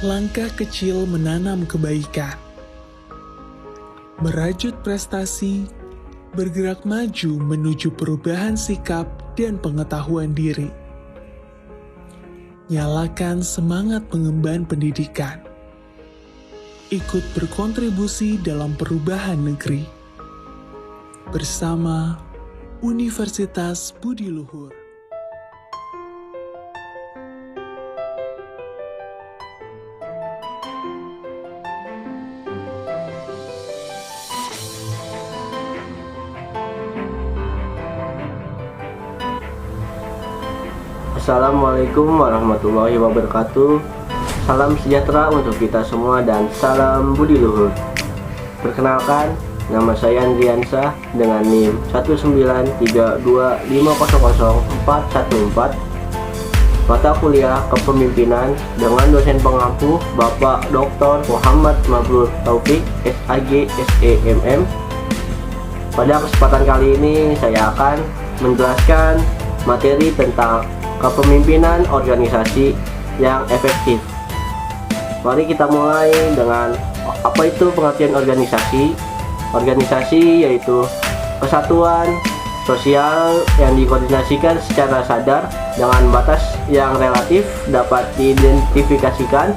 Langkah kecil menanam kebaikan. Merajut prestasi, bergerak maju menuju perubahan sikap dan pengetahuan diri. Nyalakan semangat pengemban pendidikan. Ikut berkontribusi dalam perubahan negeri. Bersama Universitas Budi Luhur. Assalamualaikum warahmatullahi wabarakatuh. Salam sejahtera untuk kita semua dan salam Budi Luhur. Perkenalkan, nama saya Andriansah dengan NIM 19325000414. Mata kuliah Kepemimpinan dengan dosen pengampu Bapak Dr. Muhammad Mabrur Taufik, SAG, SEMM. Pada kesempatan kali ini saya akan menjelaskan materi tentang kepemimpinan organisasi yang efektif. Mari kita mulai dengan apa itu pengertian organisasi. Organisasi yaitu kesatuan sosial yang dikoordinasikan secara sadar dengan batas yang relatif dapat diidentifikasikan,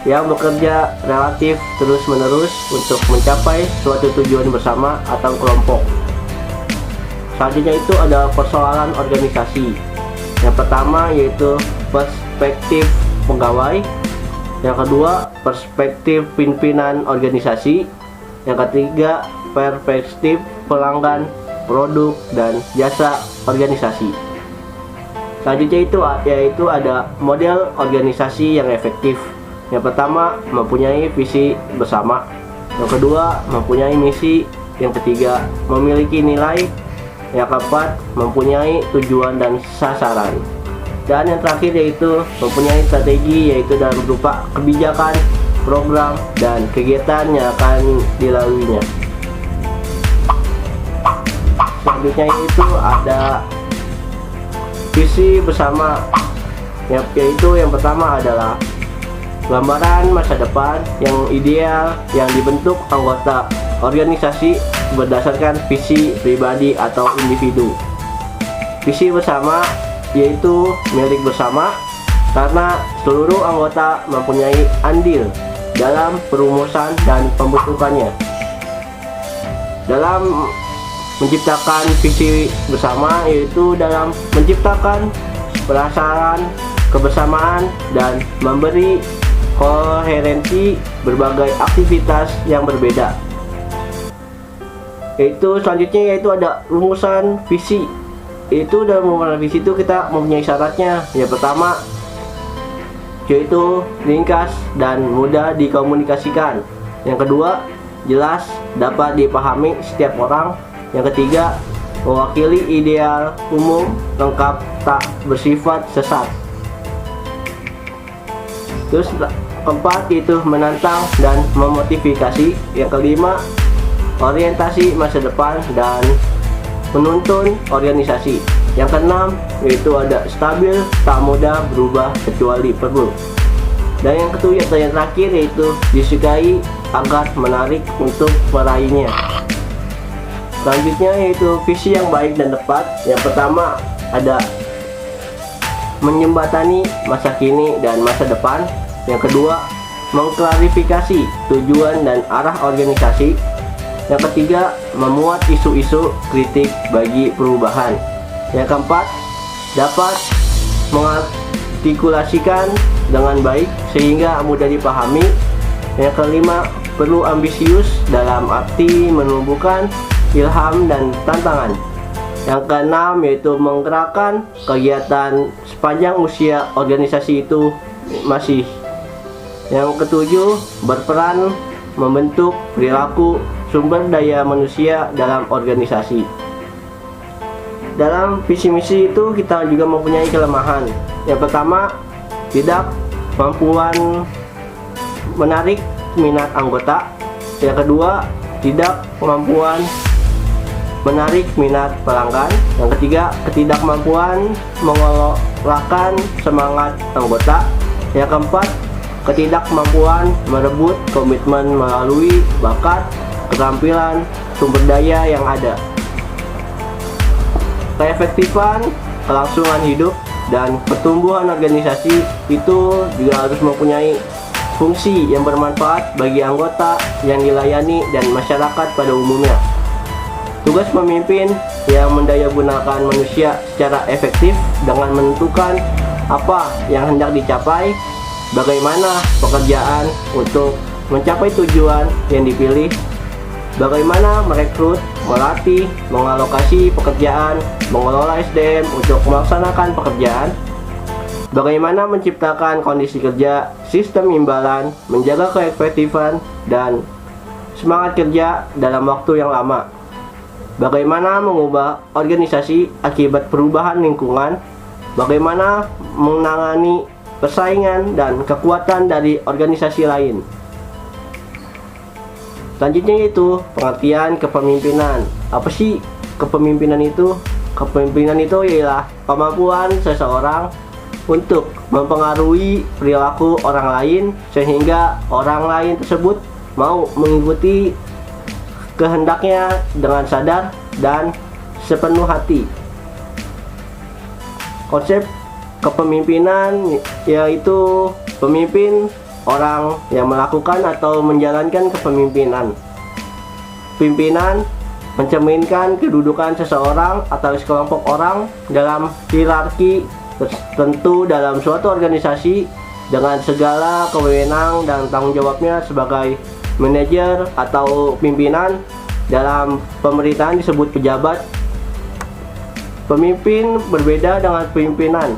yang bekerja relatif terus-menerus untuk mencapai suatu tujuan bersama atau kelompok. Selanjutnya itu ada persoalan organisasi. Yang pertama yaitu perspektif pegawai, yang kedua perspektif pimpinan organisasi, yang ketiga perspektif pelanggan produk dan jasa organisasi. Selanjutnya yaitu ada model organisasi yang efektif. Yang pertama mempunyai visi bersama, yang kedua mempunyai misi, yang ketiga memiliki nilai, yang keempat mempunyai tujuan dan sasaran, dan yang terakhir yaitu mempunyai strategi, yaitu dalam berupa kebijakan, program, dan kegiatan yang akan dilaluinya. Selanjutnya itu ada visi bersama, yaitu yang pertama adalah gambaran masa depan yang ideal yang dibentuk anggota organisasi berdasarkan visi pribadi atau individu. Visi bersama yaitu milik bersama karena seluruh anggota mempunyai andil dalam perumusan dan pembentukannya. Dalam menciptakan visi bersama yaitu dalam menciptakan perasaan kebersamaan dan memberi koherensi berbagai aktivitas yang berbeda. Selanjutnya yaitu ada rumusan visi. Dalam rumusan visi itu kita mempunyai syaratnya. Yang pertama yaitu ringkas dan mudah dikomunikasikan. Yang kedua, jelas dapat dipahami setiap orang. Yang ketiga, mewakili ideal umum, lengkap, tak bersifat sesat. Terus keempat yaitu menantang dan memotivasi. Yang kelima, orientasi masa depan dan menuntun organisasi. Yang keenam yaitu ada stabil, tak mudah berubah kecuali perlu. Dan yang ketujuh atau yang terakhir yaitu disukai agar menarik untuk meraihnya. Selanjutnya yaitu visi yang baik dan tepat. Yang pertama ada menjembatani masa kini dan masa depan. Yang kedua, mengklarifikasi tujuan dan arah organisasi. Yang ketiga, memuat isu-isu kritik bagi perubahan. Yang keempat, dapat mengartikulasikan dengan baik sehingga mudah dipahami. Yang kelima, perlu ambisius dalam arti menumbuhkan ilham dan tantangan. Yang keenam yaitu menggerakkan kegiatan sepanjang usia organisasi itu masih. Yang ketujuh, berperan membentuk perilaku sumber daya manusia dalam organisasi. Dalam visi misi itu kita juga mempunyai kelemahan. Yang pertama, tidak kemampuan menarik minat anggota. Yang kedua, tidak kemampuan menarik minat pelanggan. Yang ketiga, ketidakmampuan mengelolakan semangat anggota. Yang keempat, ketidakmampuan merebut komitmen melalui bakat, keterampilan, sumber daya yang ada. Keefektifan, kelangsungan hidup, dan pertumbuhan organisasi itu juga harus mempunyai fungsi yang bermanfaat bagi anggota yang dilayani dan masyarakat pada umumnya. Tugas pemimpin yang mendayagunakan manusia secara efektif dengan menentukan apa yang hendak dicapai, bagaimana pekerjaan untuk mencapai tujuan yang dipilih, bagaimana merekrut, melatih, mengalokasi pekerjaan, mengelola SDM untuk melaksanakan pekerjaan, bagaimana menciptakan kondisi kerja, sistem imbalan, menjaga keefektifan dan semangat kerja dalam waktu yang lama, bagaimana mengubah organisasi akibat perubahan lingkungan, bagaimana menangani persaingan dan kekuatan dari organisasi lain. Selanjutnya yaitu pengertian kepemimpinan. Apa sih kepemimpinan itu? Kepemimpinan itu ialah kemampuan seseorang untuk mempengaruhi perilaku orang lain sehingga orang lain tersebut mau mengikuti kehendaknya dengan sadar dan sepenuh hati. Konsep kepemimpinan yaitu pemimpin orang yang melakukan atau menjalankan kepemimpinan. Pimpinan mencerminkan kedudukan seseorang atau sekelompok orang dalam hierarki tertentu dalam suatu organisasi dengan segala kewenangan dan tanggung jawabnya sebagai manajer atau pimpinan. Dalam pemerintahan disebut pejabat. Pemimpin berbeda dengan pimpinan,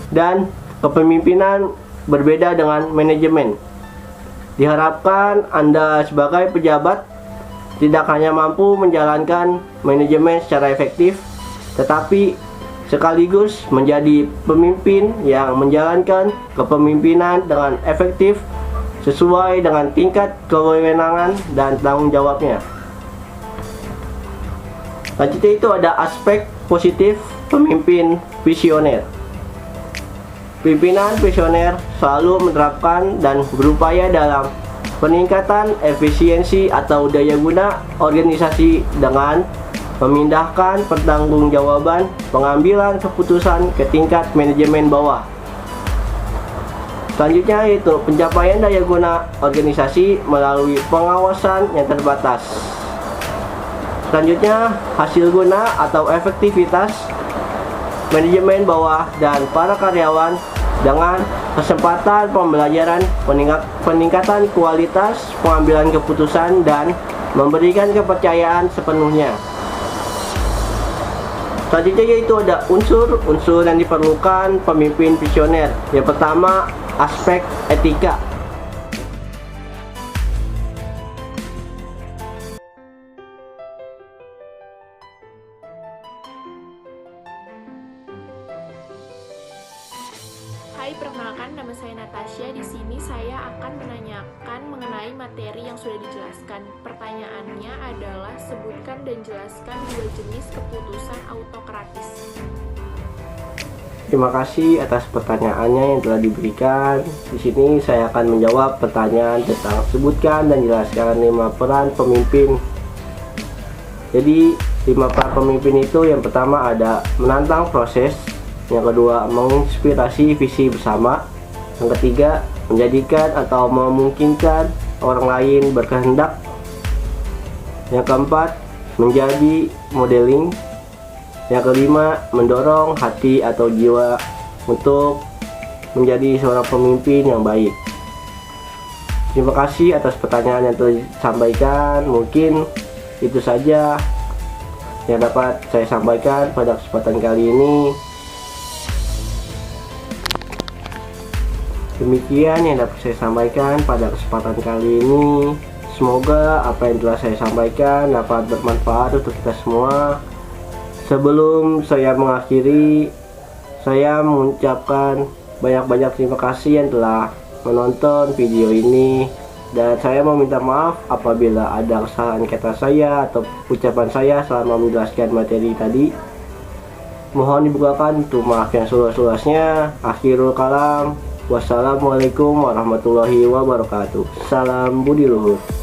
dan kepemimpinan berbeda dengan manajemen. Diharapkan Anda sebagai pejabat tidak hanya mampu menjalankan manajemen secara efektif, tetapi sekaligus menjadi pemimpin yang menjalankan kepemimpinan dengan efektif sesuai dengan tingkat kewenangan dan tanggung jawabnya. Selanjutnya itu ada aspek positif pemimpin visioner. Pimpinan visioner selalu menerapkan dan berupaya dalam peningkatan efisiensi atau daya guna organisasi dengan memindahkan pertanggungjawaban pengambilan keputusan ke tingkat manajemen bawah. Selanjutnya yaitu pencapaian daya guna organisasi melalui pengawasan yang terbatas. Selanjutnya, hasil guna atau efektivitas manajemen bawah dan para karyawan dengan kesempatan pembelajaran, peningkatan kualitas pengambilan keputusan, dan memberikan kepercayaan sepenuhnya. Selanjutnya yaitu ada unsur-unsur yang diperlukan pemimpin visioner. Yang pertama, aspek etika. Hai, perkenalkan nama saya Natasha. Di sini saya akan menanyakan mengenai materi yang sudah dijelaskan. Pertanyaannya adalah sebutkan dan jelaskan dua jenis keputusan autokratis. Terima kasih atas pertanyaannya yang telah diberikan. Di sini saya akan menjawab pertanyaan tentang sebutkan dan jelaskan 5 peran pemimpin. Jadi 5 peran pemimpin itu yang pertama ada menantang proses, yang kedua menginspirasi visi bersama, yang ketiga menjadikan atau memungkinkan orang lain berkehendak, yang keempat menjadi modeling, yang kelima mendorong hati atau jiwa untuk menjadi seorang pemimpin yang baik. Terima kasih atas pertanyaan yang telah disampaikan. Mungkin itu saja yang dapat saya sampaikan pada kesempatan kali ini. Demikian yang dapat saya sampaikan pada kesempatan kali ini. Semoga apa yang telah saya sampaikan dapat bermanfaat untuk kita semua. Sebelum saya mengakhiri, saya mengucapkan banyak-banyak terima kasih yang telah menonton video ini. Dan saya meminta maaf apabila ada kesalahan kata saya atau ucapan saya selama menjelaskan materi tadi. Mohon dibukakan untuk maaf yang seluas-luasnya. Akhirul kalam. Wassalamualaikum warahmatullahi wabarakatuh. Salam budi luhur.